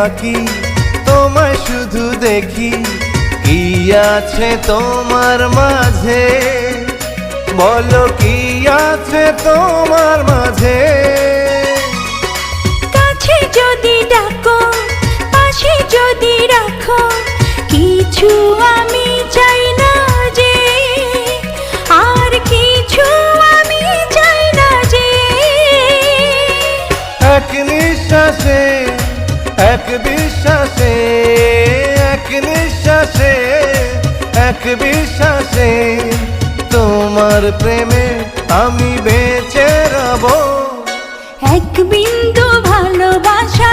থাকি, তোমায় শুধু দেখি। কি আছে তোমার মাঝে, বলো কি আছে তোমার মাঝে। কাছে যদি ডাকো, পাশে যদি রাখো, কিছু আমি চাই না যে, আর কিছু আমি চাই না যে। এক নিঃশ্বাসে, এক বিশ্বাসে, এক নিঃশ্বাসে, এক বিশ্বাসে, তোমার প্রেমে আমি বেঁচে রব। এক বিন্দু ভালোবাসা